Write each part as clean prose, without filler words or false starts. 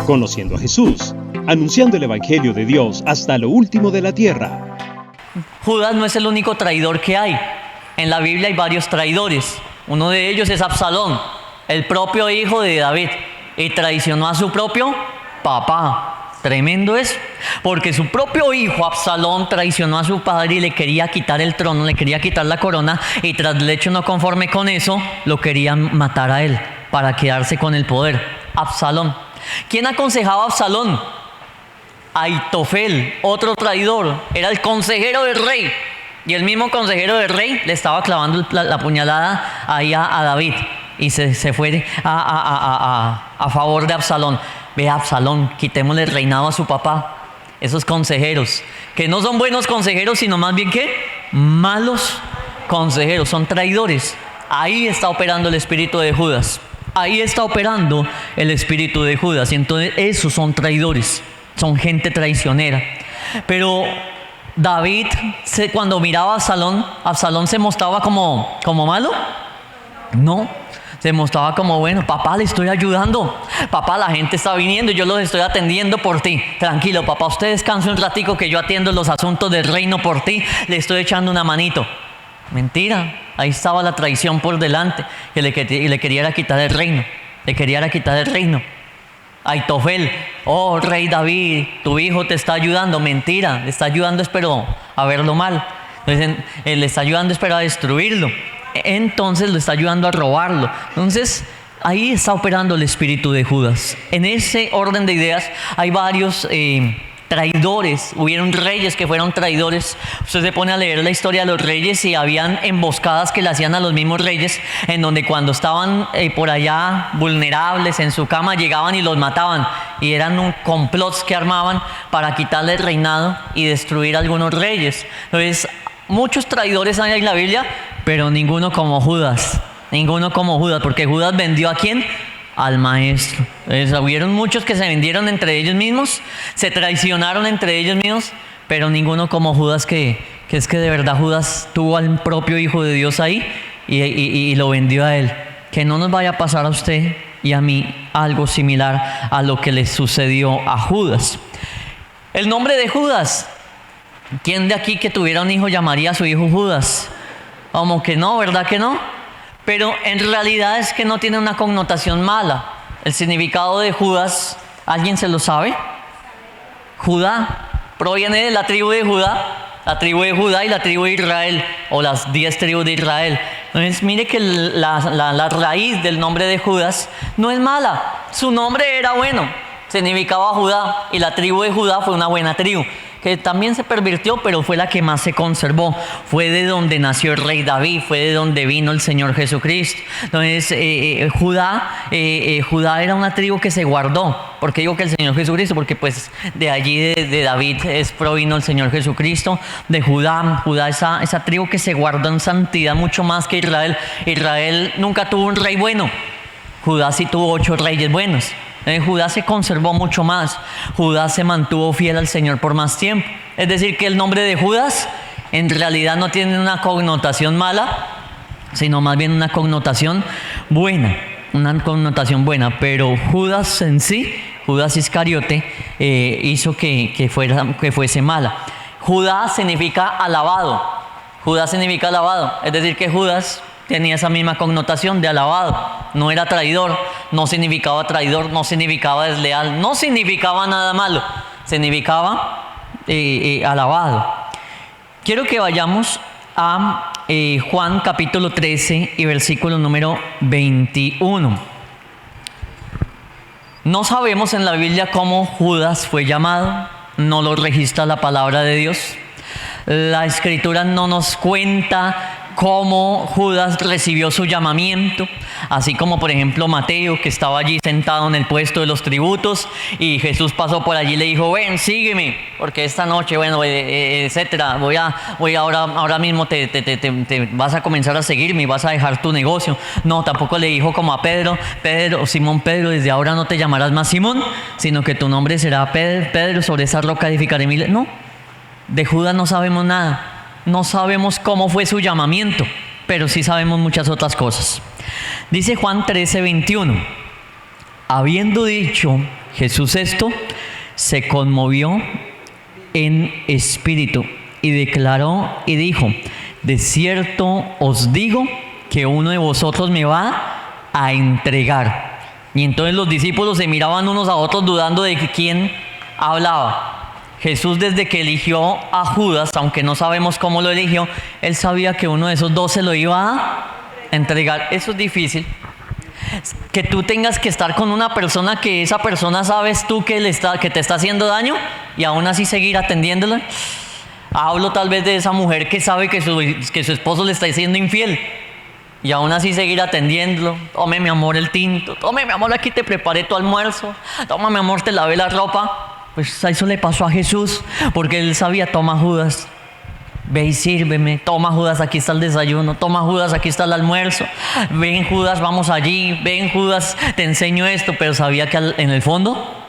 Conociendo a Jesús, anunciando el Evangelio de Dios hasta lo último de la tierra. Judas no es el único traidor que hay. En la Biblia hay varios traidores. Uno de ellos es Absalón, el propio hijo de David, y traicionó a su propio papá. Tremendo es, porque su propio hijo Absalón traicionó a su padre y le quería quitar el trono, le quería quitar la corona, y tras el hecho no conforme con eso, lo querían matar a él para quedarse con el poder. Absalón. ¿Quién aconsejaba a Absalón? Aitofel, otro traidor, era el consejero del rey, y el mismo consejero del rey le estaba clavando la puñalada ahí a David, y se fue a favor de Absalón. Ve, Absalón, quitémosle el reinado a su papá. Esos consejeros, que no son buenos consejeros, sino más bien que malos consejeros, son traidores. Ahí está operando el espíritu de Judas. Ahí está operando el espíritu de Judas. Y entonces esos son traidores, son gente traicionera. Pero David, cuando miraba a Absalón se mostraba como malo. No, se mostraba como, bueno, papá, le estoy ayudando. Papá, la gente está viniendo y yo los estoy atendiendo por ti. Tranquilo, papá, usted descanse un ratico que yo atiendo los asuntos del reino por ti. Le estoy echando una manito. Mentira, ahí estaba la traición por delante, que le quería quitar el reino. Le quería quitar el reino. Aitofel, oh rey David, tu hijo te está ayudando. Mentira, le está ayudando, espero a verlo mal. Entonces, le está ayudando, espero a destruirlo. Entonces lo está ayudando a robarlo. Entonces ahí está operando el espíritu de Judas. En ese orden de ideas hay varios traidores. Hubieron reyes que fueron traidores. Usted se pone a leer la historia de los reyes y habían emboscadas que le hacían a los mismos reyes, en donde cuando estaban por allá vulnerables en su cama, llegaban y los mataban, y eran complots que armaban para quitarle el reinado y destruir a algunos reyes. Entonces muchos traidores hay en la Biblia, pero ninguno como Judas. Ninguno como Judas, porque Judas vendió ¿a quién? Al maestro. Entonces, hubieron muchos que se vendieron entre ellos mismos, se traicionaron entre ellos mismos, pero ninguno como Judas, que es que de verdad Judas tuvo al propio Hijo de Dios ahí y lo vendió a él. Que no nos vaya a pasar a usted y a mí algo similar a lo que le sucedió a Judas. El nombre de Judas, ¿quién de aquí que tuviera un hijo llamaría a su hijo Judas? Como que no, ¿verdad que no? Pero en realidad es que no tiene una connotación mala. El significado de Judas, ¿alguien se lo sabe? Judá, proviene de la tribu de Judá, la tribu de Judá y la tribu de Israel, o las 10 tribus de Israel. Entonces mire que la raíz del nombre de Judas no es mala. Su nombre era bueno, significaba Judá, y la tribu de Judá fue una buena tribu, que también se pervirtió, pero fue la que más se conservó. Fue de donde nació el rey David, fue de donde vino el Señor Jesucristo. Entonces, Judá era una tribu que se guardó. ¿Por qué digo que el Señor Jesucristo? Porque pues de allí de David provino el Señor Jesucristo. De Judá, esa tribu que se guardó en santidad mucho más que Israel. Israel nunca tuvo un rey bueno. Judá sí tuvo 8 reyes buenos. Judá se conservó mucho más. Judá se mantuvo fiel al Señor por más tiempo. Es decir, que el nombre de Judas en realidad no tiene una connotación mala, sino más bien una connotación buena. Una connotación buena. Pero Judas en sí, Judas Iscariote, hizo que fuese mala. Judá significa alabado. Judá significa alabado. Es decir, que Judas tenía esa misma connotación de alabado. No era traidor, no significaba desleal, no significaba nada malo, significaba alabado. Quiero que vayamos a Juan capítulo 13 y versículo número 21. No sabemos en la Biblia cómo Judas fue llamado, no lo registra la palabra de Dios. La Escritura no nos cuenta cómo Judas recibió su llamamiento, así como por ejemplo Mateo, que estaba allí sentado en el puesto de los tributos, y Jesús pasó por allí y le dijo: ven, sígueme, porque esta noche, etcétera, voy ahora mismo te vas a comenzar a seguirme y vas a dejar tu negocio. No, tampoco le dijo como a Pedro: Simón Pedro, desde ahora no te llamarás más Simón, sino que tu nombre será Pedro, sobre esa roca edificaré mi iglesia. No, de Judas no sabemos nada. No sabemos cómo fue su llamamiento, pero sí sabemos muchas otras cosas. Dice Juan 13:21: habiendo dicho Jesús esto, se conmovió en espíritu y declaró y dijo: de cierto os digo que uno de vosotros me va a entregar. Y entonces los discípulos se miraban unos a otros dudando de quién hablaba. Jesús, desde que eligió a Judas, aunque no sabemos cómo lo eligió, él sabía que uno de esos dos se lo iba a entregar. Eso es difícil. Que tú tengas que estar con una persona que esa persona sabes tú que te está haciendo daño y aún así seguir atendiéndola. Hablo tal vez de esa mujer que sabe que su esposo le está siendo infiel y aún así seguir atendiéndolo. Tome, mi amor, el tinto. Tome, mi amor, aquí te preparé tu almuerzo. Toma, mi amor, te lavé la ropa. Pues eso le pasó a Jesús, porque él sabía: toma, Judas, ve y sírveme. Toma, Judas, aquí está el desayuno. Toma, Judas, aquí está el almuerzo. Ven, Judas, vamos allí. Ven, Judas, te enseño esto. Pero sabía que en el fondo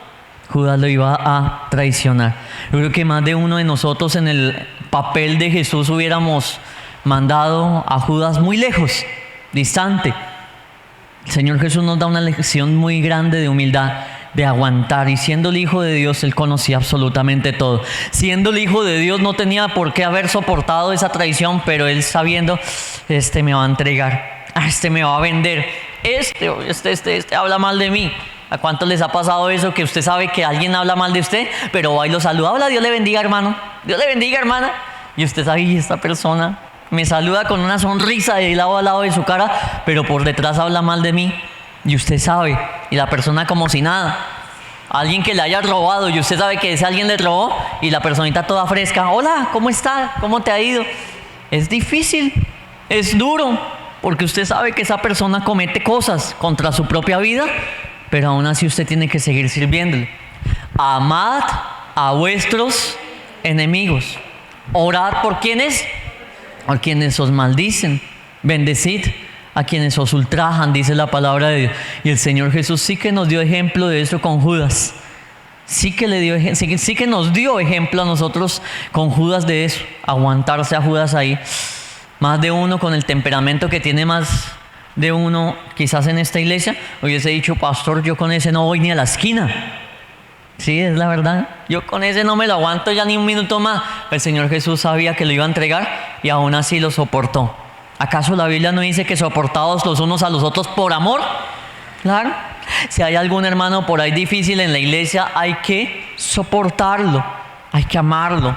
Judas lo iba a traicionar. Yo creo que más de uno de nosotros en el papel de Jesús hubiéramos mandado a Judas muy lejos, distante. El Señor Jesús nos da una lección muy grande de humildad, de aguantar. Y siendo el Hijo de Dios, Él conocía absolutamente todo. Siendo el Hijo de Dios, no tenía por qué haber soportado esa traición, pero Él sabiendo: este me va a entregar, este me va a vender, este habla mal de mí. ¿A cuántos les ha pasado eso? Que usted sabe que alguien habla mal de usted, pero va y lo saluda: hola, Dios le bendiga, hermano. Dios le bendiga, hermana. Y usted sabe: y esta persona me saluda con una sonrisa de lado a lado de su cara, pero por detrás habla mal de mí. Y usted sabe, y la persona como si nada. Alguien que le haya robado y usted sabe que ese alguien le robó y la personita toda fresca: hola, ¿cómo está? ¿Cómo te ha ido? Es difícil, es duro, porque usted sabe que esa persona comete cosas contra su propia vida, pero aún así usted tiene que seguir sirviéndole. Amad a vuestros enemigos. Orad por quienes os maldicen. Bendecid a quienes os ultrajan, dice la palabra de Dios. Y el Señor Jesús sí que nos dio ejemplo de eso con Judas. Sí que nos dio ejemplo a nosotros con Judas de eso. Aguantarse a Judas ahí. Más de uno con el temperamento que tiene más de uno quizás en esta iglesia hubiese dicho: pastor, yo con ese no voy ni a la esquina. Sí, es la verdad. Yo con ese no me lo aguanto ya ni un minuto más. El Señor Jesús sabía que lo iba a entregar y aún así lo soportó. ¿Acaso la Biblia no dice que soportados los unos a los otros por amor? Claro. Si hay algún hermano por ahí difícil en la iglesia, hay que soportarlo, hay que amarlo,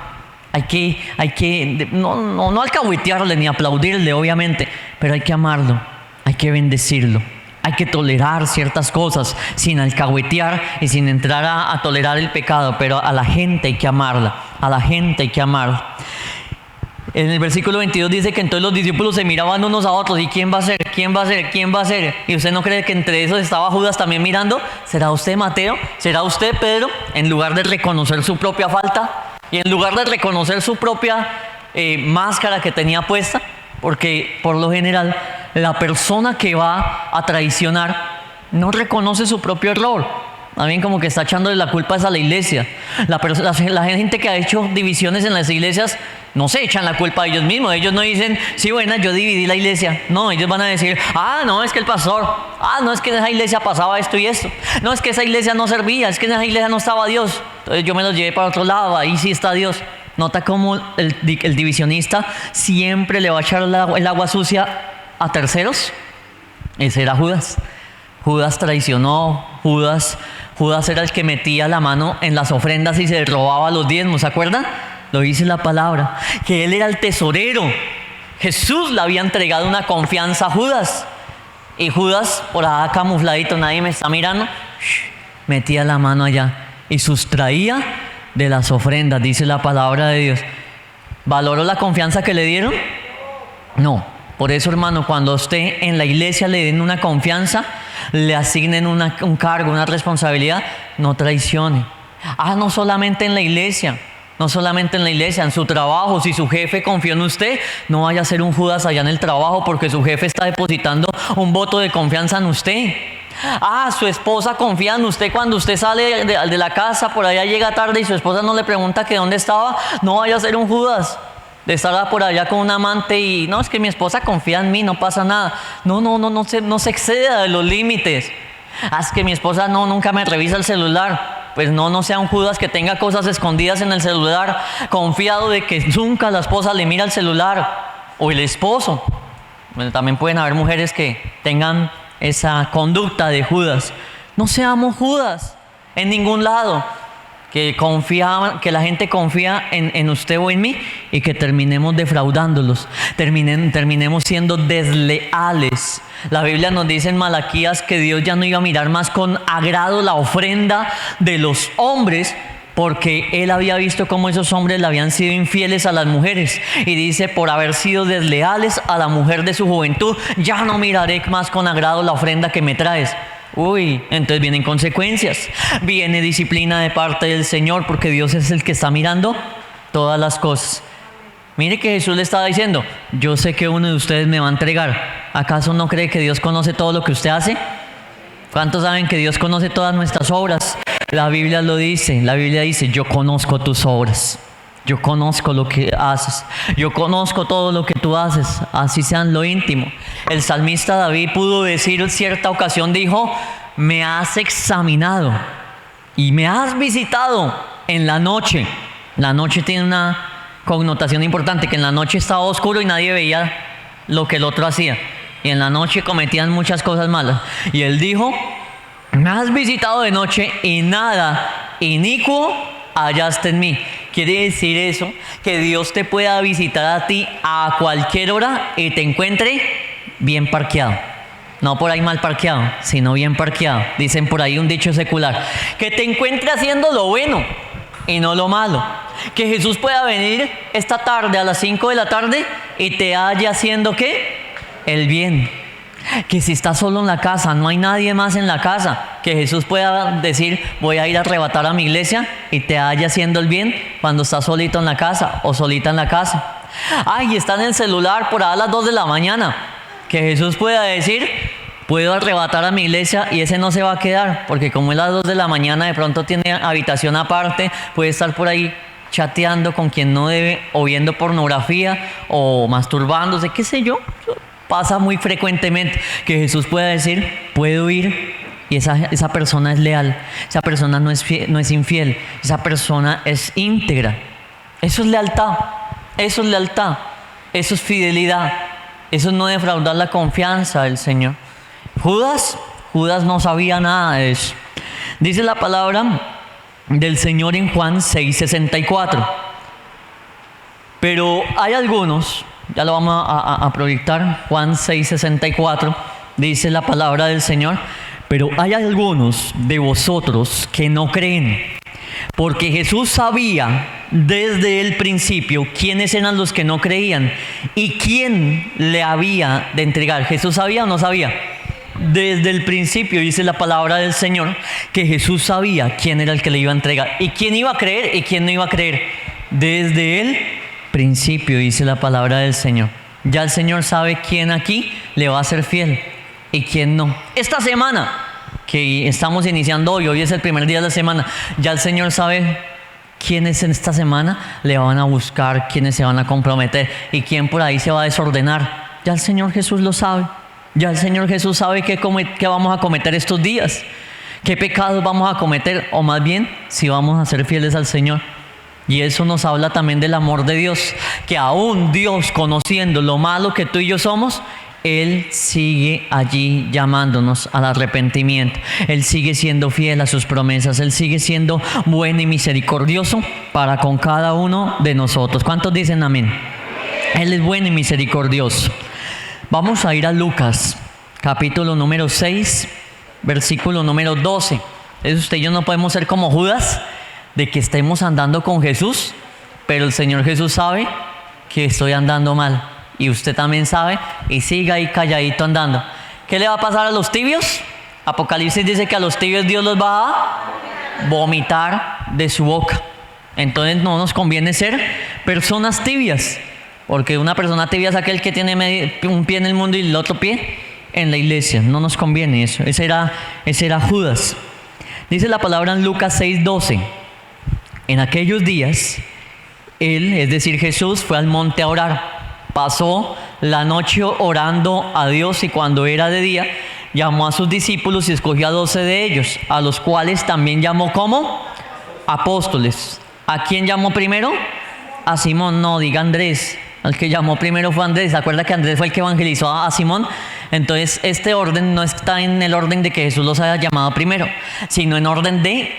hay que no alcahuetearle ni aplaudirle, obviamente, pero hay que amarlo, hay que bendecirlo. Hay que tolerar ciertas cosas sin alcahuetear y sin entrar a tolerar el pecado, pero a la gente hay que amarla, a la gente hay que amarla. En el versículo 22 dice que entonces los discípulos se miraban unos a otros: ¿y quién va a ser? ¿Quién va a ser? ¿Quién va a ser? ¿Y usted no cree que entre esos estaba Judas también mirando? ¿Será usted, Mateo? ¿Será usted, Pedro? En lugar de reconocer su propia falta y en lugar de reconocer su propia máscara que tenía puesta, porque por lo general la persona que va a traicionar no reconoce su propio error. También como que está echándole la culpa a la iglesia. La gente que ha hecho divisiones en las iglesias no se echan la culpa a ellos mismos. Ellos no dicen: sí, bueno, yo dividí la iglesia. No, ellos van a decir: no, es que el pastor. No, es que en esa iglesia pasaba esto y esto. No, es que esa iglesia no servía. Es que en esa iglesia no estaba Dios. Entonces yo me los llevé para otro lado. Ahí sí está Dios. Nota cómo el divisionista siempre le va a echar el agua sucia a terceros. Ese era Judas. Judas traicionó. Judas era el que metía la mano en las ofrendas y se robaba los diezmos. ¿Se acuerdan? Lo dice la palabra, que él era el tesorero. Jesús le había entregado una confianza a Judas. Y Judas, por allá camufladito, nadie me está mirando, metía la mano allá y sustraía de las ofrendas, dice la palabra de Dios. ¿Valoró la confianza que le dieron? No. Por eso, hermano, cuando a usted en la iglesia le den una confianza, le asignen un cargo, una responsabilidad, no traicione. No solamente en la iglesia, en su trabajo. Si su jefe confió en usted, no vaya a ser un Judas allá en el trabajo, porque su jefe está depositando un voto de confianza en usted. Su esposa confía en usted cuando usted sale de la casa, por allá llega tarde y su esposa no le pregunta que dónde estaba. No vaya a ser un Judas de estar por allá con un amante y no, es que mi esposa confía en mí, no pasa nada. No se exceda de los límites. Es que mi esposa nunca me revisa el celular. Pues no sea un Judas que tenga cosas escondidas en el celular, confiado de que nunca la esposa le mira el celular, o el esposo. Bueno, también pueden haber mujeres que tengan esa conducta de Judas. No seamos Judas en ningún lado. Que la gente confía en usted o en mí y que terminemos defraudándolos, terminemos siendo desleales. La Biblia nos dice en Malaquías que Dios ya no iba a mirar más con agrado la ofrenda de los hombres, porque Él había visto cómo esos hombres le habían sido infieles a las mujeres. Y dice, por haber sido desleales a la mujer de su juventud, ya no miraré más con agrado la ofrenda que me traes. Uy, entonces vienen consecuencias, viene disciplina de parte del Señor, porque Dios es el que está mirando todas las cosas. Mire que Jesús le estaba diciendo, yo sé que uno de ustedes me va a entregar. ¿Acaso no cree que Dios conoce todo lo que usted hace? ¿Cuántos saben que Dios conoce todas nuestras obras? La Biblia lo dice, la Biblia dice, yo conozco tus obras. Yo conozco lo que haces. Yo conozco todo lo que tú haces, así sea en lo íntimo. El salmista David pudo decir en cierta ocasión, dijo, me has examinado y me has visitado en la noche. La noche tiene una connotación importante, que en la noche estaba oscuro y nadie veía lo que el otro hacía. Y en la noche cometían muchas cosas malas. Y él dijo, me has visitado de noche y nada inicuo hallaste en mí. Quiere decir eso, que Dios te pueda visitar a ti a cualquier hora y te encuentre bien parqueado. No por ahí mal parqueado, sino bien parqueado. Dicen por ahí un dicho secular. Que te encuentre haciendo lo bueno y no lo malo. Que Jesús pueda venir esta tarde a las 5 de la tarde y te haya haciendo ¿qué? El bien. Que si estás solo en la casa, no hay nadie más en la casa, que Jesús pueda decir, voy a ir a arrebatar a mi iglesia, y te haya haciendo el bien cuando estás solito en la casa o solita en la casa. Ay, está en el celular por ahí a las 2 de la mañana, que Jesús pueda decir, puedo arrebatar a mi iglesia y ese no se va a quedar, porque como es las 2 de la mañana, de pronto tiene habitación aparte, puede estar por ahí chateando con quien no debe, o viendo pornografía, o masturbándose, qué sé yo. Pasa muy frecuentemente que Jesús pueda decir, puedo ir, y esa persona es leal, esa persona no es infiel, esa persona es íntegra. Eso es lealtad, eso es lealtad, eso es fidelidad, eso es no defraudar la confianza del Señor. Judas no sabía nada de eso. Dice la palabra del Señor en Juan 6:64. Pero hay algunos, ya lo vamos a proyectar, Juan 6:64, dice la palabra del Señor, pero hay algunos de vosotros que no creen, porque Jesús sabía desde el principio quiénes eran los que no creían y quién le había de entregar. ¿Jesús sabía o no sabía? Desde el principio dice la palabra del Señor que Jesús sabía quién era el que le iba a entregar y quién iba a creer y quién no iba a creer. Desde el principio dice la palabra del Señor. Ya el Señor sabe quién aquí le va a ser fiel y quién no. Esta semana que estamos iniciando hoy es el primer día de la semana, ya el Señor sabe quiénes en esta semana le van a buscar, quiénes se van a comprometer y quién por ahí se va a desordenar. Ya el Señor Jesús lo sabe. Ya el Señor Jesús sabe qué vamos a cometer estos días, qué pecados vamos a cometer, o más bien si vamos a ser fieles al Señor. Y eso nos habla también del amor de Dios, que aún Dios, conociendo lo malo que tú y yo somos, Él sigue allí llamándonos al arrepentimiento. Él sigue siendo fiel a sus promesas. Él sigue siendo bueno y misericordioso para con cada uno de nosotros. ¿Cuántos dicen amén? Él es bueno y misericordioso. Vamos a ir a Lucas, capítulo número 6, versículo número 12. Entonces usted y yo no podemos ser como Judas, de que estemos andando con Jesús, pero el Señor Jesús sabe que estoy andando mal. Y usted también sabe, y siga ahí calladito andando. ¿Qué le va a pasar a los tibios? Apocalipsis dice que a los tibios Dios los va a vomitar de su boca. Entonces no nos conviene ser personas tibias, porque una persona tibia es aquel que tiene un pie en el mundo y el otro pie en la iglesia. No nos conviene eso. Ese era Judas. Dice la palabra en Lucas 6:12. En aquellos días, Él, es decir Jesús, fue al monte a orar. Pasó la noche orando a Dios y cuando era de día, llamó a sus discípulos y escogió a 12 de ellos, a los cuales también llamó como apóstoles. ¿A quién llamó primero? A Simón, no, diga Andrés. Al que llamó primero fue Andrés. ¿Se acuerda que Andrés fue el que evangelizó a Simón? Entonces, este orden no está en el orden de que Jesús los haya llamado primero, sino en orden de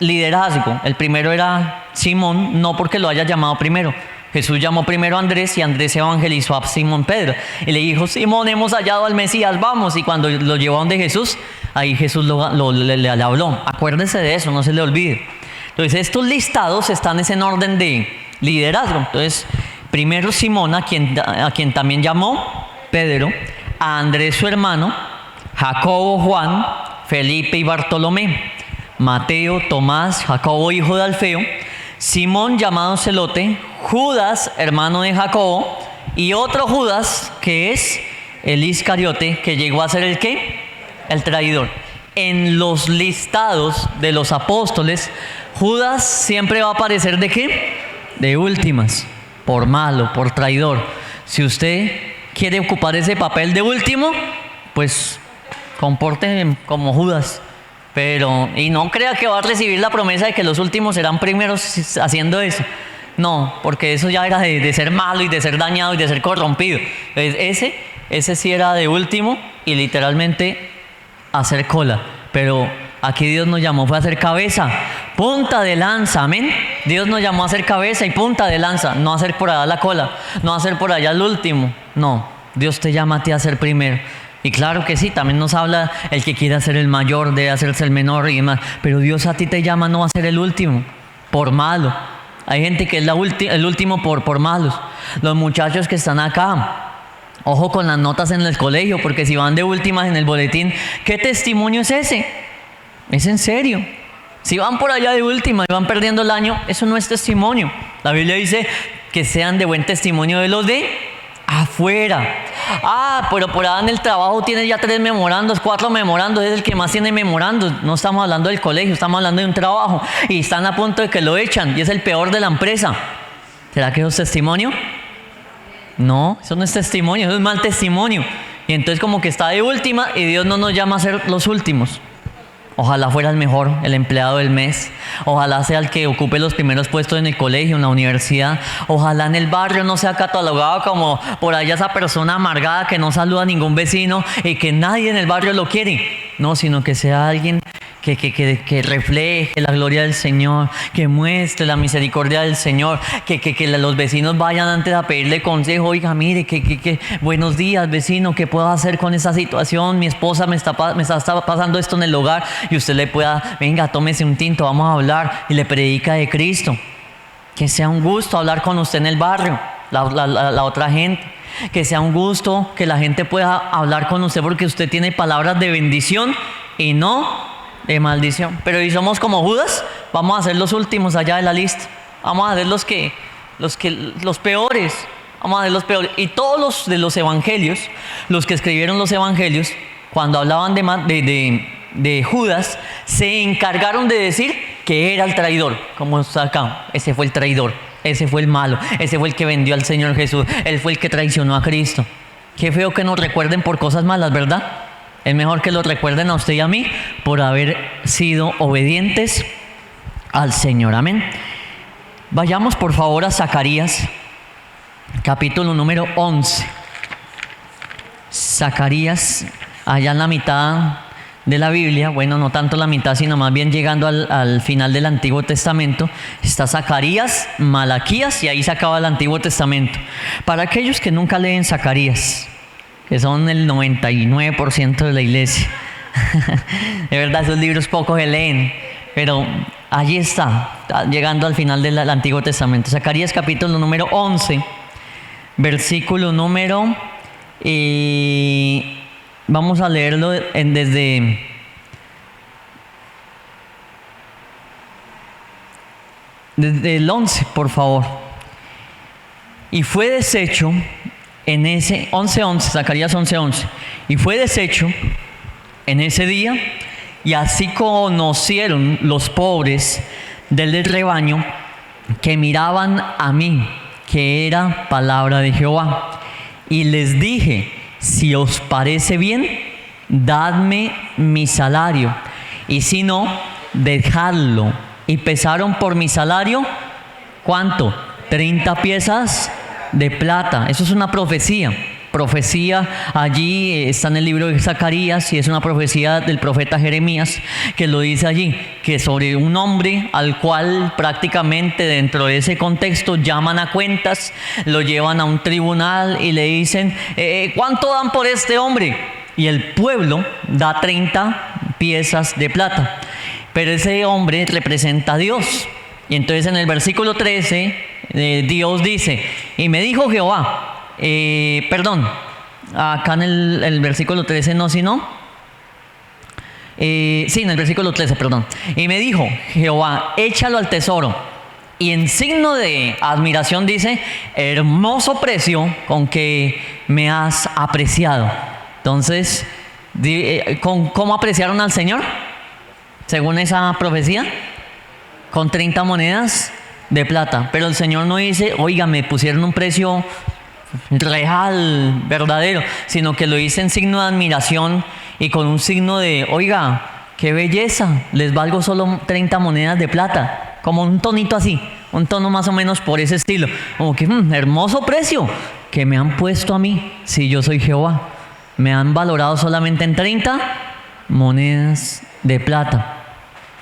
liderazgo. El primero era Simón, no porque lo haya llamado primero. Jesús llamó primero a Andrés y Andrés evangelizó a Simón Pedro. Y le dijo, Simón, hemos hallado al Mesías, vamos. Y cuando lo llevó a donde Jesús, ahí Jesús le habló. Acuérdese de eso, no se le olvide. Entonces, estos listados están en orden de liderazgo. Entonces, primero Simón, a quien también llamó Pedro, a Andrés su hermano, Jacobo, Juan, Felipe y Bartolomé, Mateo, Tomás, Jacobo hijo de Alfeo, Simón llamado Celote, Judas hermano de Jacobo y otro Judas que es el Iscariote, que llegó a ser el ¿qué? El traidor. En los listados de los apóstoles, Judas siempre va a aparecer ¿de qué? De últimas, por malo, por traidor. Si usted quiere ocupar ese papel de último, pues comporte como Judas. Pero, y no crea que va a recibir la promesa de que los últimos serán primeros haciendo eso. No, porque eso ya era de ser malo y de ser dañado y de ser corrompido. Entonces, ese sí era de último y literalmente hacer cola. Pero aquí Dios nos llamó fue a hacer cabeza, punta de lanza, amén. Dios nos llamó a hacer cabeza y punta de lanza, no a hacer por allá la cola, no a hacer por allá el último. No, Dios te llama a ti a ser primero. Y claro que sí, también nos habla el que quiera ser el mayor, de hacerse el menor y demás. Pero Dios a ti te llama no a ser el último, por malo. Hay gente que es el último por malos. Los muchachos que están acá, ojo con las notas en el colegio, porque si van de últimas en el boletín, ¿qué testimonio es ese? Es en serio. Si van por allá de última y van perdiendo el año, eso no es testimonio. La Biblia dice que sean de buen testimonio de los de afuera. Pero por allá en el trabajo tiene ya 3 memorandos, 4 memorandos, es el que más tiene memorandos. No estamos hablando del colegio, estamos hablando de un trabajo y están a punto de que lo echan y es el peor de la empresa. ¿Será que eso es testimonio? No, eso no es testimonio, eso es mal testimonio. Y entonces como que está de última y Dios no nos llama a ser los últimos. Ojalá fuera el mejor, el empleado del mes. Ojalá sea el que ocupe los primeros puestos en el colegio, en la universidad. Ojalá en el barrio no sea catalogado como por allá esa persona amargada que no saluda a ningún vecino y que nadie en el barrio lo quiere. No, sino que sea alguien que refleje la gloria del Señor, que muestre la misericordia del Señor, que los vecinos vayan antes a pedirle consejo. Oiga, mire, que buenos días, vecino, ¿qué puedo hacer con esa situación? Mi esposa me está pasando esto en el hogar, y usted le pueda, venga, tómese un tinto, vamos a hablar, y le predica de Cristo. Que sea un gusto hablar con usted en el barrio, la otra gente. Que sea un gusto que la gente pueda hablar con usted porque usted tiene palabras de bendición y no de maldición. Pero si somos como Judas, vamos a ser los últimos allá de la lista. Vamos a ser los peores. Vamos a ser los peores. Y todos los de los evangelios, los que escribieron los evangelios, cuando hablaban de Judas, se encargaron de decir que era el traidor. Como está acá, ese fue el traidor, ese fue el malo, ese fue el que vendió al Señor Jesús, él fue el que traicionó a Cristo. Qué feo que nos recuerden por cosas malas, ¿verdad? Es mejor que lo recuerden a usted y a mí por haber sido obedientes al Señor. Amén. Vayamos por favor a Zacarías, capítulo número 11. Zacarías, allá en la mitad de la Biblia, bueno, no tanto la mitad, sino más bien llegando al final del Antiguo Testamento, está Zacarías, Malaquías, y ahí se acaba el Antiguo Testamento. Para aquellos que nunca leen Zacarías, que son el 99% de la iglesia, de verdad esos libros pocos se leen, pero allí está, llegando al final del Antiguo Testamento. Zacarías capítulo número 11, versículo número... vamos a leerlo desde el 11, por favor. Y fue deshecho en ese 11:11, Zacarías 11:11. Y fue deshecho en ese día, y así conocieron los pobres del rebaño que miraban a mí, que era palabra de Jehová. Y les dije: si os parece bien, dadme mi salario, y si no, dejadlo. Y pesaron por mi salario, ¿cuánto? 30 piezas de plata. Eso es una profecía. Profecía allí está en el libro de Zacarías, y es una profecía del profeta Jeremías que lo dice allí, que sobre un hombre al cual prácticamente dentro de ese contexto llaman a cuentas, lo llevan a un tribunal y le dicen, ¿cuánto dan por este hombre? Y el pueblo da 30 piezas de plata, pero ese hombre representa a Dios. Y entonces en el versículo 13 Dios dice, y me dijo Jehová, acá en el versículo 13 no, sino en el versículo 13, perdón. Y me dijo Jehová, échalo al tesoro. Y en signo de admiración dice, hermoso precio con que me has apreciado. Entonces, ¿cómo apreciaron al Señor? Según esa profecía, con 30 monedas de plata. Pero el Señor no dice, oiga, me pusieron un precio real, verdadero, sino que lo hice en signo de admiración y con un signo de, oiga, qué belleza, les valgo solo 30 monedas de plata, como un tonito así, un tono más o menos por ese estilo, como que hermoso precio que me han puesto a mí, si yo soy Jehová, me han valorado solamente en 30 monedas de plata.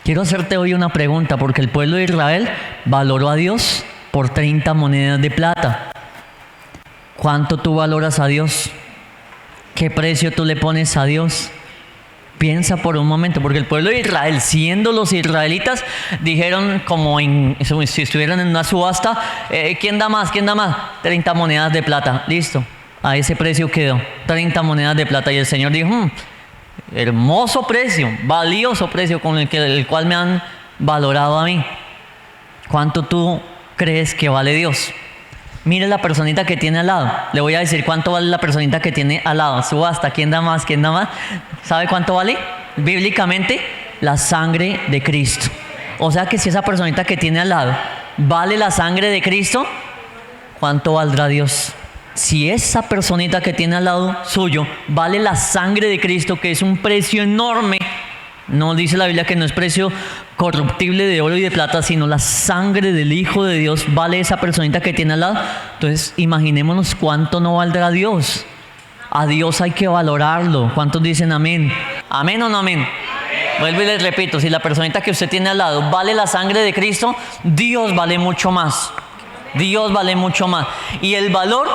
Quiero hacerte hoy una pregunta, porque el pueblo de Israel valoró a Dios por 30 monedas de plata. ¿Cuánto tú valoras a Dios? ¿Qué precio tú le pones a Dios? Piensa por un momento, porque el pueblo de Israel, siendo los israelitas, dijeron como si estuvieran en una subasta, ¿quién da más? ¿Quién da más? 30 monedas de plata. Listo, a ese precio quedó, 30 monedas de plata. Y el Señor dijo, hermoso precio, valioso precio con el cual me han valorado a mí. ¿Cuánto tú crees que vale Dios? Mire la personita que tiene al lado. Le voy a decir cuánto vale la personita que tiene al lado. Subasta, ¿quién da más? ¿Quién da más? ¿Sabe cuánto vale? Bíblicamente, la sangre de Cristo. O sea que si esa personita que tiene al lado vale la sangre de Cristo, ¿cuánto valdrá Dios? Si esa personita que tiene al lado suyo vale la sangre de Cristo, que es un precio enorme, no dice la Biblia que no es precio corruptible de oro y de plata, sino la sangre del Hijo de Dios vale esa personita que tiene al lado. Entonces imaginémonos cuánto no valdrá Dios. A Dios hay que valorarlo. ¿Cuántos dicen amén? ¿Amén o no amén? Amén. Vuelvo y les repito, si la personita que usted tiene al lado vale la sangre de Cristo, Dios vale mucho más. Dios vale mucho más. Y el valor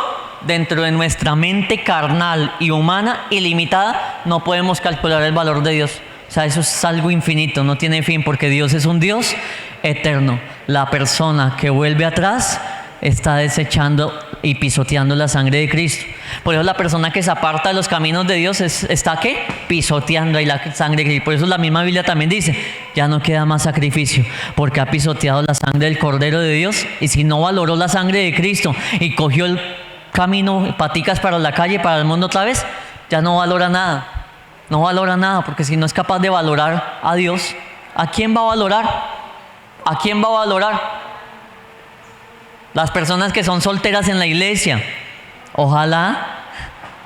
dentro de nuestra mente carnal y humana ilimitada, no podemos calcular el valor de Dios. O sea, eso es algo infinito, no tiene fin, porque Dios es un Dios eterno. La persona que vuelve atrás está desechando y pisoteando la sangre de Cristo. Por eso la persona que se aparta de los caminos de Dios está ¿qué? Pisoteando ahí la sangre de Cristo. Por eso la misma Biblia también dice, ya no queda más sacrificio, porque ha pisoteado la sangre del Cordero de Dios. Y si no valoró la sangre de Cristo y cogió el camino, paticas para la calle, para el mundo otra vez, ya no valora nada. No valora nada, porque si no es capaz de valorar a Dios, ¿a quién va a valorar? ¿A quién va a valorar? Las personas que son solteras en la iglesia, ojalá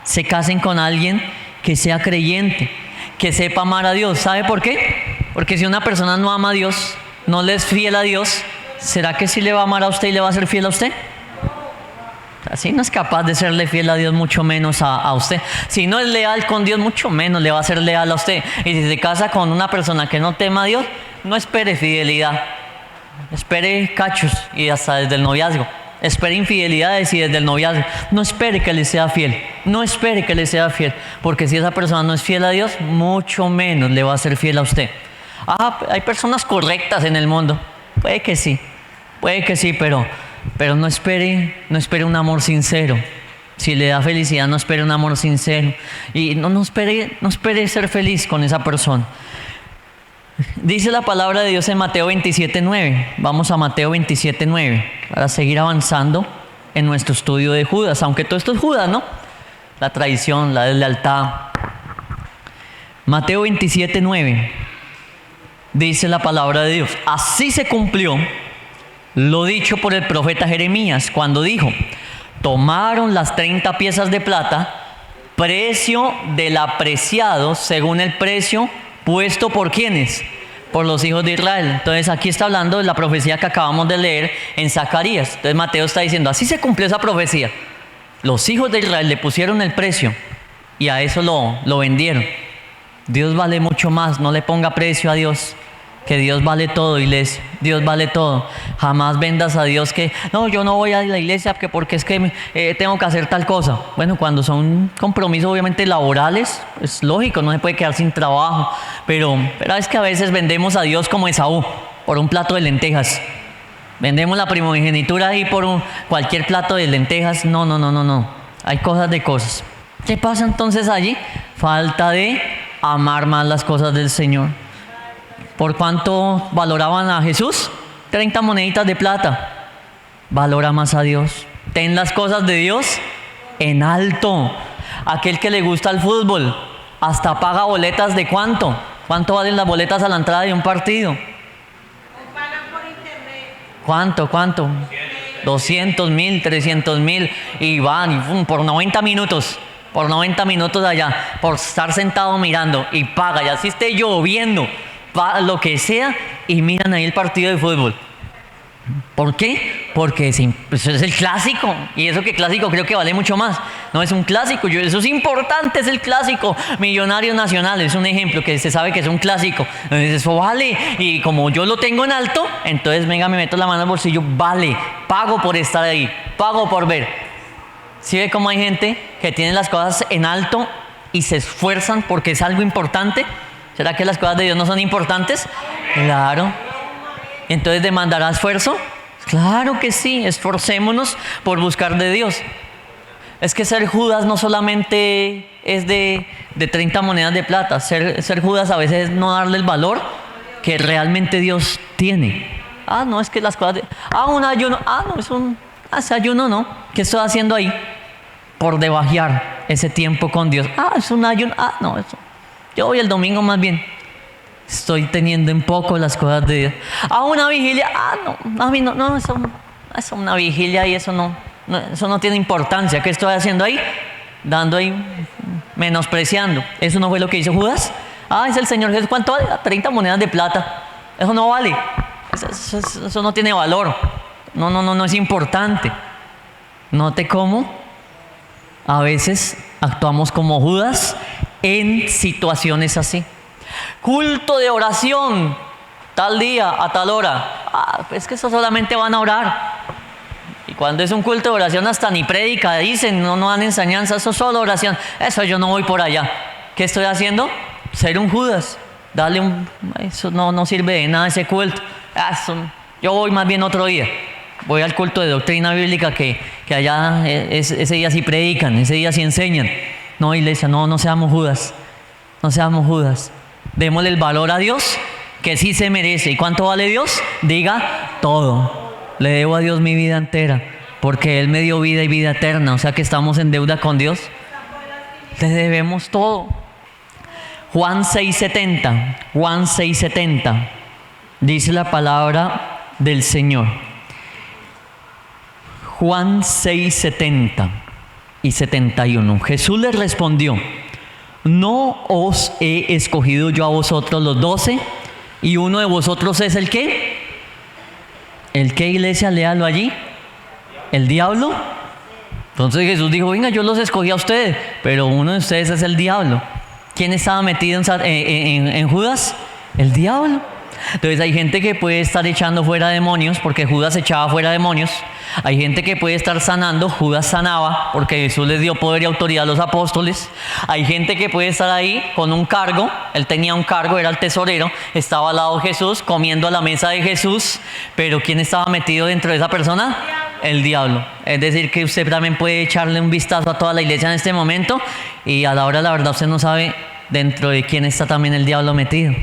se casen con alguien que sea creyente, que sepa amar a Dios. ¿Sabe por qué? Porque si una persona no ama a Dios, no le es fiel a Dios, ¿será que sí le va a amar a usted y le va a ser fiel a usted? Si no es capaz de serle fiel a Dios, mucho menos a usted. Si no es leal con Dios, mucho menos le va a ser leal a usted. Y si se casa con una persona que no tema a Dios, no espere fidelidad. Espere cachos y hasta desde el noviazgo. Espere infidelidades y desde el noviazgo. No espere que le sea fiel. No espere que le sea fiel. Porque si esa persona no es fiel a Dios, mucho menos le va a ser fiel a usted. Hay personas correctas en el mundo. Puede que sí, pero no espere un amor sincero. Si le da felicidad, no espere un amor sincero. Y no espere ser feliz con esa persona. Dice la palabra de Dios en Mateo 27:9. Vamos a Mateo 27:9 para seguir avanzando en nuestro estudio de Judas. Aunque todo esto es Judas, ¿no? La traición, la deslealtad. Mateo 27:9. Dice la palabra de Dios: así se cumplió lo dicho por el profeta Jeremías, cuando dijo: tomaron las 30 piezas de plata precio del apreciado según el precio puesto por ¿quiénes? Por los hijos de Israel. Entonces aquí está hablando de la profecía que acabamos de leer en Zacarías. Entonces Mateo está diciendo, así se cumplió esa profecía. Los hijos de Israel le pusieron el precio y a eso lo vendieron. Dios vale mucho más, no le ponga precio a Dios, que Dios vale todo, iglesia. Dios vale todo. Jamás vendas a Dios que, no, yo no voy a la iglesia porque es que tengo que hacer tal cosa. Bueno, cuando son compromisos obviamente laborales, es lógico, no se puede quedar sin trabajo. Pero es que a veces vendemos a Dios como Esaú, por un plato de lentejas. Vendemos la primogenitura ahí por cualquier plato de lentejas. No. Hay cosas de cosas. ¿Qué pasa entonces allí? Falta de amar más las cosas del Señor. ¿Por cuánto valoraban a Jesús? 30 moneditas de plata. Valora más a Dios. Ten las cosas de Dios en alto. Aquel que le gusta el fútbol, hasta paga boletas de ¿cuánto? ¿Cuánto valen las boletas a la entrada de un partido? ¿Cuánto? 200.000, 300.000 y van por 90 minutos. Por 90 minutos allá, por estar sentado mirando y paga, y así esté lloviendo, lo que sea, y miran ahí el partido de fútbol. ¿Por qué? Porque es el clásico, y eso que clásico creo que vale mucho más. No es un clásico, eso es importante, es el clásico. Millonarios Nacional es un ejemplo que se sabe que es un clásico. Entonces eso vale, y como yo lo tengo en alto, entonces venga, me meto la mano al bolsillo, vale, pago por estar ahí, pago por ver. ¿Sí ve cómo hay gente que tiene las cosas en alto y se esfuerzan porque es algo importante? ¿Será que las cosas de Dios no son importantes? Claro. ¿Entonces demandará esfuerzo? Claro que sí, esforcémonos por buscar de Dios. Es que ser Judas no solamente es de 30 monedas de plata. Ser Judas a veces es no darle el valor que realmente Dios tiene. No, es que las cosas un ayuno. No, ese ayuno no. ¿Qué estoy haciendo ahí? Por debajear ese tiempo con Dios. Es un ayuno. No, eso. Yo voy el domingo más bien. Estoy teniendo en poco las cosas de Dios. Una vigilia. No, a mí no, eso una vigilia y eso no tiene importancia. ¿Qué estoy haciendo ahí? Dando ahí, menospreciando. ¿Eso no fue lo que hizo Judas? Es el Señor Jesús. ¿Cuánto vale? 30 monedas de plata. Eso no vale. Eso no tiene valor. No es importante. Note cómo a veces actuamos como Judas en situaciones así. Culto de oración, tal día, a tal hora. Es que eso solamente van a orar. Y cuando es un culto de oración hasta ni prédica dicen, no dan enseñanza, eso es solo oración. Eso yo no voy por allá. ¿Qué estoy haciendo? Ser un Judas. Eso no sirve de nada ese culto. Yo voy más bien otro día. Voy al culto de doctrina bíblica que allá ese día sí predican, ese día sí enseñan. No, iglesia, no seamos Judas. No seamos Judas. Démosle el valor a Dios que sí se merece. ¿Y cuánto vale Dios? Diga todo. Le debo a Dios mi vida entera porque Él me dio vida y vida eterna. O sea que estamos en deuda con Dios. Le debemos todo. Juan 6:70. Juan 6:70. Dice la palabra del Señor. Juan 6:70 y 71. Jesús les respondió: ¿no os he escogido yo a vosotros los 12? ¿Y uno de vosotros es el qué? ¿El qué, iglesia? Léalo allí. ¿El diablo? Entonces Jesús dijo: venga, yo los escogí a ustedes, pero uno de ustedes es el diablo. ¿Quién estaba metido en Judas? El diablo. Entonces hay gente que puede estar echando fuera demonios porque Judas echaba fuera demonios. Hay gente que puede estar sanando, Judas sanaba porque Jesús les dio poder y autoridad a los apóstoles. Hay gente que puede estar ahí con un cargo, él tenía un cargo, era el tesorero, estaba al lado de Jesús, comiendo a la mesa de Jesús, pero ¿quién estaba metido dentro de esa persona? El diablo. Es decir, que usted también puede echarle un vistazo a toda la iglesia en este momento y a la hora de la verdad usted no sabe dentro de quién está también el diablo metido.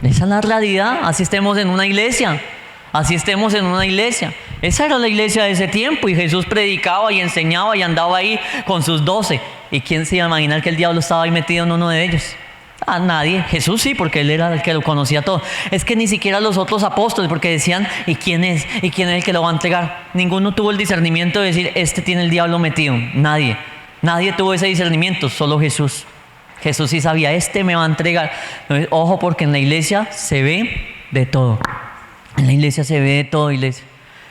Esa es la realidad. Así estemos en una iglesia. Esa era la iglesia de ese tiempo y Jesús predicaba y enseñaba y andaba ahí con sus 12. ¿Y quién se iba a imaginar que el diablo estaba ahí metido en uno de ellos? Nadie. Jesús sí, porque él era el que lo conocía todo. Es que ni siquiera los otros apóstoles, porque decían: ¿y quién es? ¿Y quién es el que lo va a entregar? Ninguno tuvo el discernimiento de decir: este tiene el diablo metido. Nadie. Nadie tuvo ese discernimiento, solo Jesús. Jesús sí sabía, este me va a entregar. Entonces, ojo, porque en la iglesia se ve de todo. En la iglesia se ve de todo, iglesia.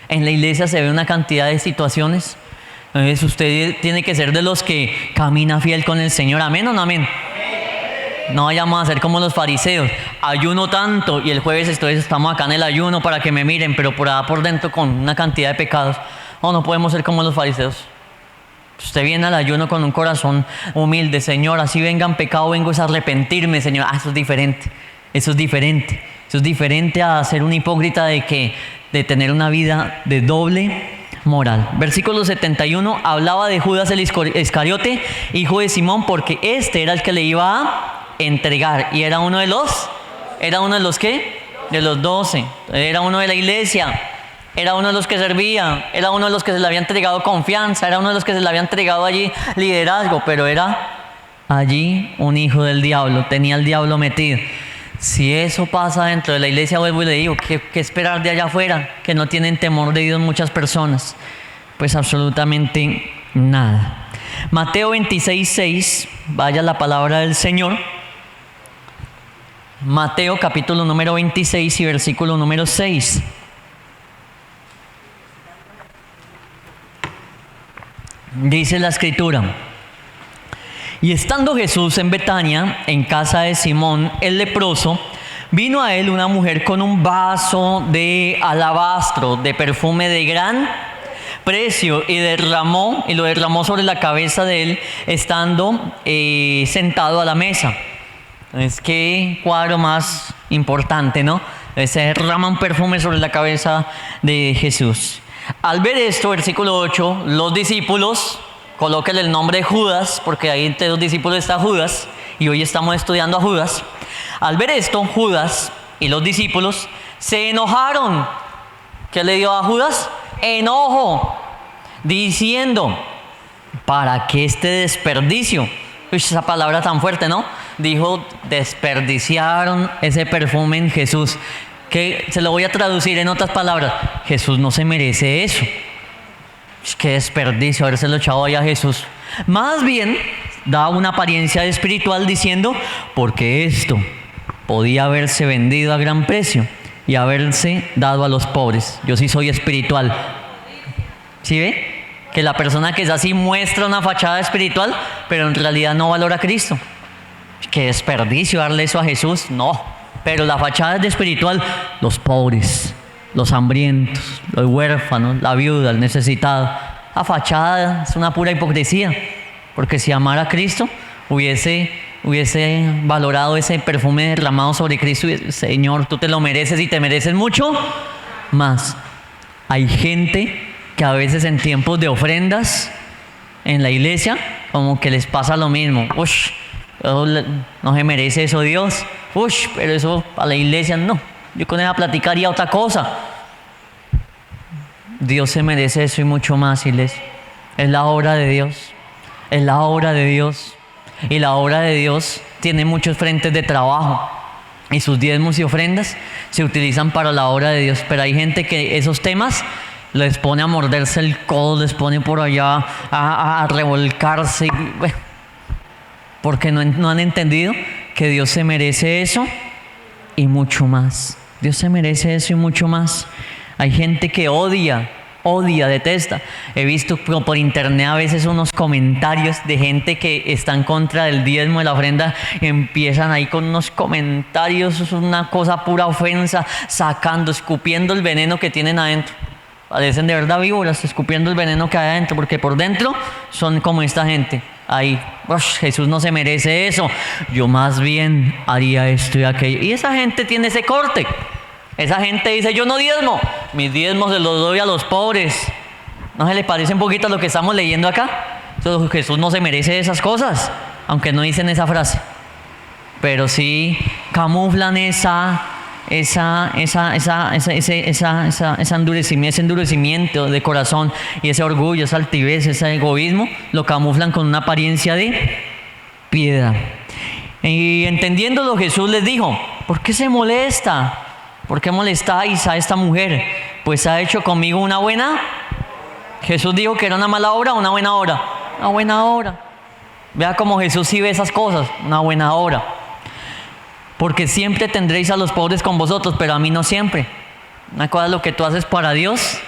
En la iglesia se ve una cantidad de situaciones. Entonces usted tiene que ser de los que camina fiel con el Señor. ¿Amén o no amén? No vayamos a ser como los fariseos. Ayuno tanto y el jueves estamos acá en el ayuno para que me miren, pero por dentro con una cantidad de pecados. No podemos ser como los fariseos. Usted viene al ayuno con un corazón humilde. Señor, así venga en pecado, vengo a arrepentirme, Señor. Eso es diferente. Eso es diferente. Eso es diferente a ser un hipócrita de tener una vida de doble moral. Versículo 71 hablaba de Judas el Iscariote, hijo de Simón, porque este era el que le iba a entregar. Y era uno de los ¿qué? De los 12. Era uno de la iglesia. Era uno de los que servía, era uno de los que se le había entregado confianza, era uno de los que se le había entregado allí liderazgo, pero era allí un hijo del diablo, tenía al diablo metido. Si eso pasa dentro de la iglesia, vuelvo y le digo, ¿qué esperar de allá afuera? Que no tienen temor de Dios muchas personas. Pues absolutamente nada. Mateo 26:6, vaya la palabra del Señor. Mateo capítulo número 26 y versículo número 6. Dice la escritura: y estando Jesús en Betania, en casa de Simón el leproso, vino a él una mujer con un vaso de alabastro, de perfume de gran precio, y lo derramó sobre la cabeza de él, estando sentado a la mesa. Es que cuadro más importante, ¿no? Se derrama un perfume sobre la cabeza de Jesús. Al ver esto, versículo 8, los discípulos, colóquenle el nombre de Judas, porque ahí entre los discípulos está Judas, y hoy estamos estudiando a Judas. Al ver esto, Judas y los discípulos se enojaron. ¿Qué le dio a Judas? Enojo, diciendo: ¿para qué este desperdicio? Esa palabra tan fuerte, ¿no? Dijo, desperdiciaron ese perfume en Jesús. Que se lo voy a traducir en otras palabras: Jesús no se merece eso. Qué desperdicio habérselo echado ahí a Jesús. Más bien da una apariencia espiritual diciendo: porque esto podía haberse vendido a gran precio y haberse dado a los pobres. Yo sí soy espiritual. ¿Sí ve? Que la persona que es así muestra una fachada espiritual, pero en realidad no valora a Cristo. Qué desperdicio darle eso a Jesús. No. Pero la fachada es de espiritual: los pobres, los hambrientos, los huérfanos, la viuda, el necesitado. La fachada es una pura hipocresía, porque si amara a Cristo, hubiese valorado ese perfume derramado sobre Cristo. Señor, tú te lo mereces y te mereces mucho más. Hay gente que a veces en tiempos de ofrendas en la iglesia, como que les pasa lo mismo. No se merece eso Dios. Pero eso a la iglesia no. Yo con ella platicaría otra cosa. Dios se merece eso y mucho más, iglesia. Es la obra de Dios. Es la obra de Dios. Y la obra de Dios tiene muchos frentes de trabajo. Y sus diezmos y ofrendas se utilizan para la obra de Dios. Pero hay gente que esos temas les pone a morderse el codo, les pone por allá a revolcarse. Porque no han entendido que Dios se merece eso y mucho más. Dios se merece eso y mucho más. Hay gente que odia, detesta. He visto por internet a veces unos comentarios de gente que está en contra del diezmo de la ofrenda. Empiezan ahí con unos comentarios, es una cosa pura ofensa, escupiendo el veneno que tienen adentro. Parecen de verdad víboras, escupiendo el veneno que hay adentro, porque por dentro son como esta gente. Ahí, Jesús no se merece eso. Yo más bien haría esto y aquello. Y esa gente tiene ese corte. Esa gente dice: yo no diezmo, mis diezmos se los doy a los pobres. ¿No se le parece un poquito a lo que estamos leyendo acá? Entonces, Jesús no se merece esas cosas, aunque no dicen esa frase. Pero sí camuflan ese endurecimiento de corazón y ese orgullo, esa altivez, ese egoísmo, lo camuflan con una apariencia de piedad. Y entendiéndolo, Jesús les dijo: ¿por qué se molesta? ¿Por qué molestáis a esta mujer? Pues ha hecho conmigo una buena. Jesús dijo que era una mala obra o una buena obra. una buena obra. Vea cómo Jesús sí ve esas cosas, una buena obra. Porque siempre tendréis a los pobres con vosotros, pero a mí no siempre. Una cosa es lo que tú haces para Dios,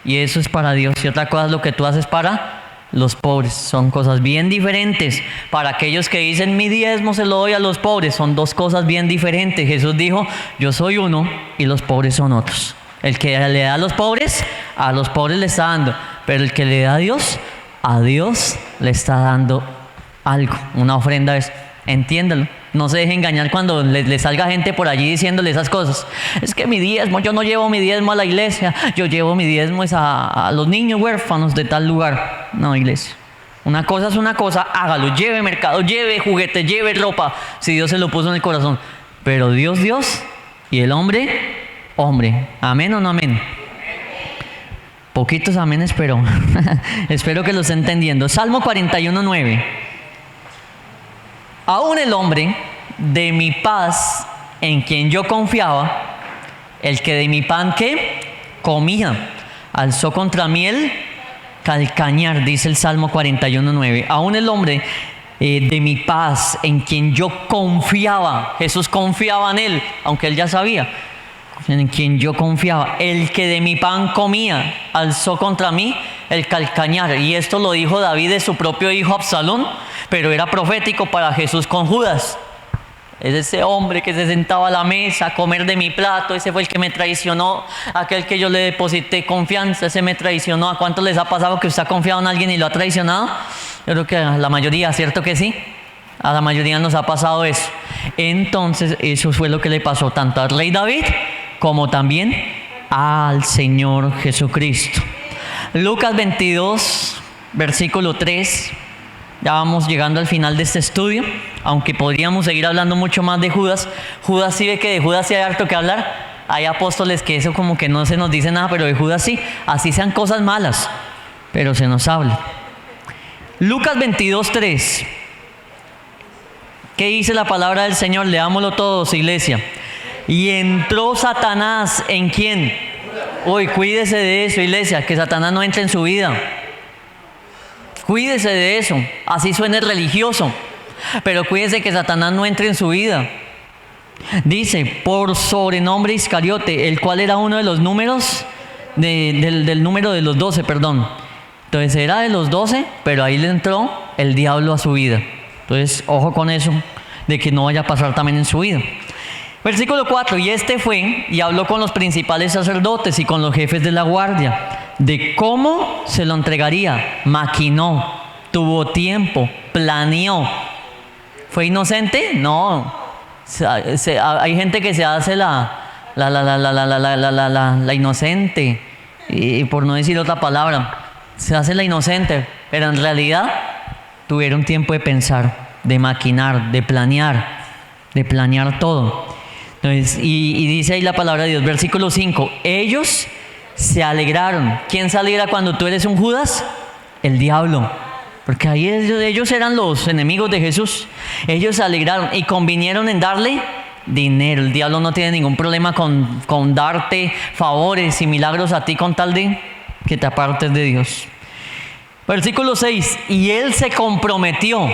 y eso es para Dios. Y otra cosa es lo que tú haces para los pobres. Son cosas bien diferentes. Para aquellos que dicen mi diezmo se lo doy a los pobres, son dos cosas bien diferentes. Jesús dijo, yo soy uno y los pobres son otros. El que le da a los pobres le está dando. Pero el que le da a Dios le está dando algo, una ofrenda. Entiéndalo. No se deje engañar cuando le salga gente por allí diciéndole esas cosas. Es que mi diezmo, yo no llevo mi diezmo a la iglesia, yo llevo mi diezmo a los niños huérfanos de tal lugar. No, iglesia. Una cosa es una cosa, hágalo, lleve mercado, lleve juguete, lleve ropa, si Dios se lo puso en el corazón. Pero Dios, y el hombre. ¿Amén o no amén? Poquitos aménes, pero espero que lo esté entendiendo. Salmo 41:9. Aún el hombre de mi paz, en quien yo confiaba, el que de mi pan ¿qué? Comía, alzó contra mí el calcañar, dice el Salmo 41:9. Aún el hombre de mi paz, en quien yo confiaba, Jesús confiaba en él, aunque él ya sabía, en quien yo confiaba, el que de mi pan comía, alzó contra mí el calcañar. Y esto lo dijo David de su propio hijo Absalón, pero era profético para Jesús con Judas. Es ese hombre que se sentaba a la mesa a comer de mi plato, ese fue el que me traicionó, aquel que yo le deposité confianza, ese me traicionó. ¿A cuántos les ha pasado que usted ha confiado en alguien y lo ha traicionado? Yo creo que a la mayoría, ¿cierto que sí? A la mayoría nos ha pasado eso. Entonces eso fue lo que le pasó tanto al rey David como también al Señor Jesucristo. Lucas 22, versículo 3. Ya vamos llegando al final de este estudio, aunque podríamos seguir hablando mucho más de Judas. Judas sí ve que de Judas sí hay harto que hablar. Hay apóstoles que eso como que no se nos dice nada, pero de Judas sí. Así sean cosas malas, pero se nos habla. Lucas 22, 3. ¿Qué dice la palabra del Señor? Leámoslo todos, iglesia. Y entró Satanás, ¿en quién? Uy, cuídese de eso, iglesia, que Satanás no entre en su vida. Cuídese de eso, así suene religioso, pero cuídese que Satanás no entre en su vida. Dice, por sobrenombre Iscariote, el cual era uno de los números, del número de los 12, perdón. Entonces era de los 12, pero ahí le entró el diablo a su vida. Entonces, ojo con eso, de que no vaya a pasar también en su vida. Versículo 4, y este fue y habló con los principales sacerdotes y con los jefes de la guardia, de cómo se lo entregaría. Maquinó, tuvo tiempo, planeó. ¿Fue inocente? No. Hay gente que se hace la inocente, y por no decir otra palabra, se hace la inocente, pero en realidad tuvieron tiempo de pensar, de maquinar, de planear todo. Entonces, y dice ahí la palabra de Dios, versículo 5, ellos se alegraron. ¿Quién se alegra cuando tú eres un Judas? El diablo, porque ahí ellos eran los enemigos de Jesús. Ellos se alegraron y convinieron en darle dinero. El diablo no tiene ningún problema con darte favores y milagros a ti con tal de que te apartes de Dios. Versículo 6, y él se comprometió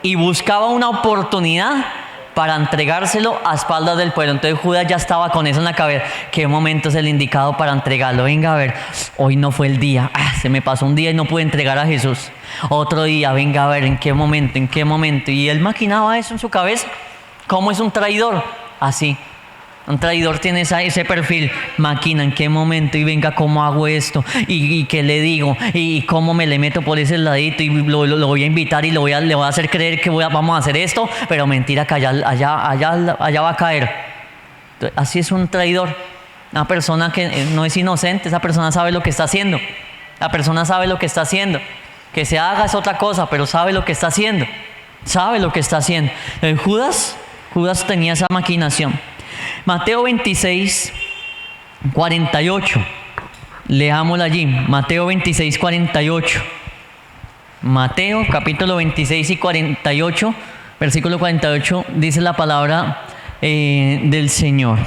y buscaba una oportunidad para entregárselo a espaldas del pueblo. Entonces Judas ya estaba con eso en la cabeza. ¿Qué momento es el indicado para entregarlo? Venga, a ver, hoy no fue el día. Se me pasó un día y no pude entregar a Jesús. Otro día, venga, a ver, ¿en qué momento? Y él maquinaba eso en su cabeza. ¿Cómo es un traidor? Así. Un traidor tiene ese perfil, maquina en qué momento, y venga, ¿cómo hago esto? ¿Y qué le digo? ¿Y cómo me le meto por ese ladito? Y lo voy a invitar y le voy a hacer creer que vamos a hacer esto, pero mentira, que allá va a caer. Entonces, así es un traidor. Una persona que no es inocente, esa persona sabe lo que está haciendo. La persona sabe lo que está haciendo. Que se haga es otra cosa, pero sabe lo que está haciendo. Judas tenía esa maquinación. Mateo 26, 48. Leámoslo allí. Mateo 26, 48. Mateo capítulo 26 y 48, versículo 48, dice la palabra del Señor.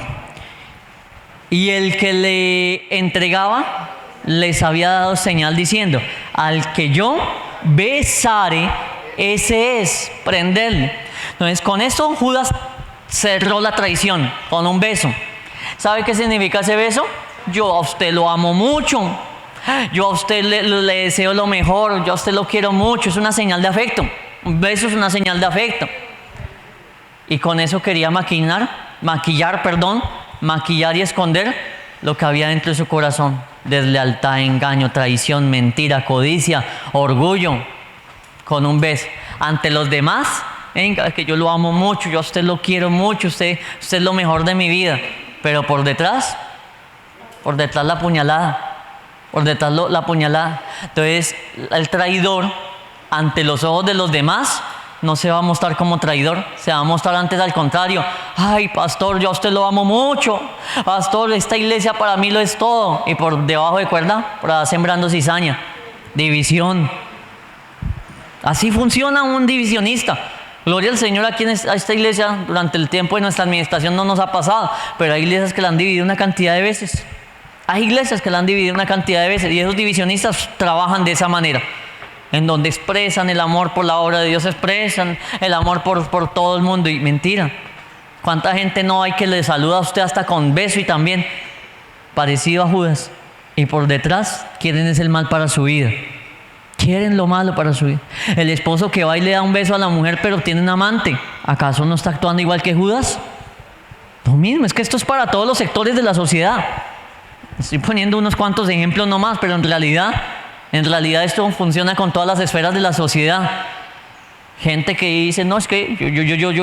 Y el que le entregaba les había dado señal diciendo: al que yo besare, ese es, prenderle. Entonces, con esto Judas cerró la traición, con un beso. ¿Sabe qué significa ese beso? Yo a usted lo amo mucho. Yo a usted le deseo lo mejor. Yo a usted lo quiero mucho. Es una señal de afecto. Un beso es una señal de afecto. Y con eso quería maquillar y esconder lo que había dentro de su corazón: deslealtad, engaño, traición, mentira, codicia, orgullo. Con un beso ante los demás, venga, que yo lo amo mucho, yo a usted lo quiero mucho, usted es lo mejor de mi vida. Pero por detrás la puñalada, la puñalada. Entonces el traidor ante los ojos de los demás no se va a mostrar como traidor, se va a mostrar antes al contrario: ay, pastor, yo a usted lo amo mucho, pastor, esta iglesia para mí lo es todo. Y por debajo de cuerda, por allá sembrando cizaña, división. Así funciona un divisionista. Gloria al Señor, aquí a esta iglesia durante el tiempo de nuestra administración no nos ha pasado, pero hay iglesias que la han dividido una cantidad de veces. Hay iglesias que la han dividido una cantidad de veces, y esos divisionistas trabajan de esa manera, en donde expresan el amor por la obra de Dios, expresan el amor por todo el mundo. Y mentira, ¿cuánta gente no hay que le saluda a usted hasta con beso y también parecido a Judas? Y por detrás quieren es el mal para su vida. Quieren lo malo para su vida. El esposo que va y le da un beso a la mujer pero tiene un amante, ¿acaso no está actuando igual que Judas? Lo mismo, es que esto es para todos los sectores de la sociedad. Estoy poniendo unos cuantos ejemplos nomás, pero en realidad esto funciona con todas las esferas de la sociedad. Gente que dice: no, es que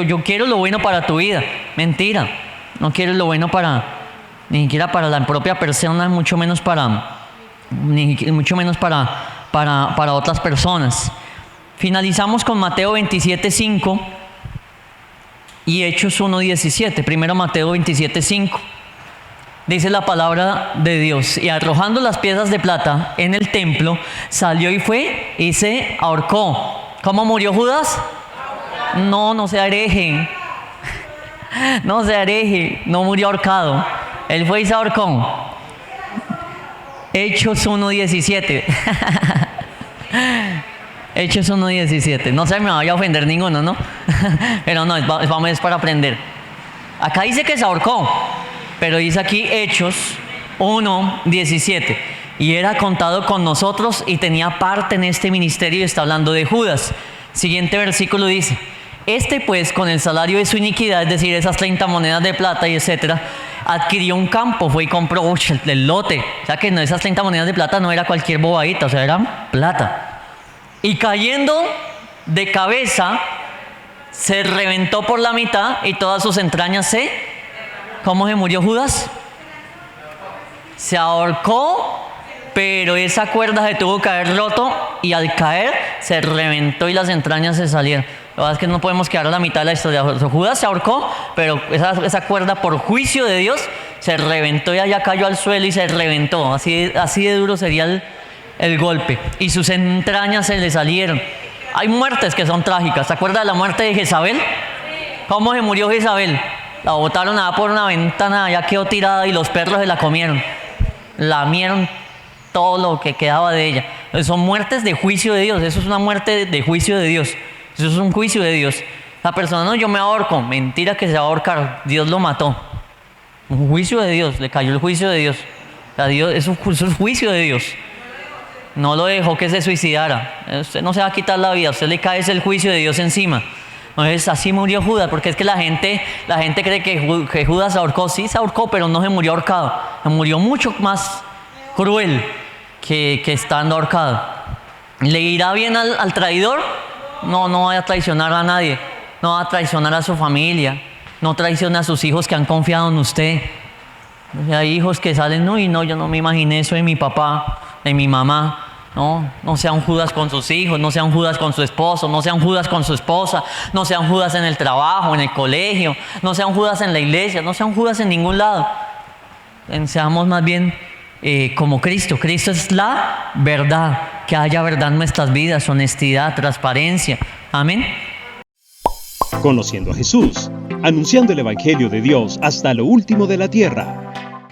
yo quiero lo bueno para tu vida. Mentira, no quieres lo bueno ni siquiera para la propia persona, mucho menos para otras personas. Finalizamos con Mateo 27:5 y Hechos 1:17. Primero Mateo 27:5. Dice la palabra de Dios: y arrojando las piezas de plata en el templo, salió y fue y se ahorcó. ¿Cómo murió Judas? No se hereje. No se hereje, no murió ahorcado. Él fue y se ahorcó. Hechos 1:17. Hechos 1:17. No se me vaya a ofender ninguno, ¿no? Pero no, es para aprender. Acá dice que se ahorcó, pero dice aquí Hechos 1:17. Y era contado con nosotros y tenía parte en este ministerio, y está hablando de Judas. Siguiente versículo dice: este pues con el salario de su iniquidad, es decir, esas 30 monedas de plata y etcétera, adquirió un campo, fue y compró el lote. O sea que no, esas 30 monedas de plata no era cualquier bobadita, o sea, era plata. Y cayendo de cabeza, se reventó por la mitad y todas sus entrañas ¿Cómo se murió Judas? Se ahorcó, pero esa cuerda se tuvo que haber roto, y al caer se reventó y las entrañas se salieron. La verdad es que no podemos quedar a la mitad de la historia. Judas se ahorcó, pero esa cuerda, por juicio de Dios, se reventó y allá cayó al suelo y se reventó. Así de duro sería el golpe. Y sus entrañas se le salieron. Hay muertes que son trágicas. ¿Se acuerda de la muerte de Jezabel? ¿Cómo se murió Jezabel? La botaron allá por una ventana, ya quedó tirada y los perros se la comieron. Lamieron todo lo que quedaba de ella. Entonces, son muertes de juicio de Dios. Eso es una muerte de juicio de Dios. Eso es un juicio de Dios. La persona: no, yo me ahorco. Mentira que se va a ahorcar. Dios lo mató. Un juicio de Dios. Le cayó el juicio de Dios. Eso es juicio de Dios. No lo dejó que se suicidara. Usted no se va a quitar la vida. A usted le cae el juicio de Dios encima. Entonces así murió Judas, porque es que la gente cree que Judas se ahorcó. Sí se ahorcó, pero no se murió ahorcado. Se murió mucho más cruel que estando ahorcado. ¿Le irá bien al traidor? No vaya a traicionar a nadie. No va a traicionar a su familia. No traicione a sus hijos que han confiado en usted. Hay hijos que salen: no, yo no me imaginé eso de mi papá, de mi mamá. No sea un Judas con sus hijos, no sea un Judas con su esposo, no sea un Judas con su esposa, no sea un Judas en el trabajo, en el colegio, no sea un Judas en la iglesia, no sea un Judas en ningún lado. Seamos más bien como Cristo. Cristo es la verdad. Que haya verdad en nuestras vidas, honestidad, transparencia. Amén. Conociendo a Jesús, anunciando el Evangelio de Dios hasta lo último de la tierra.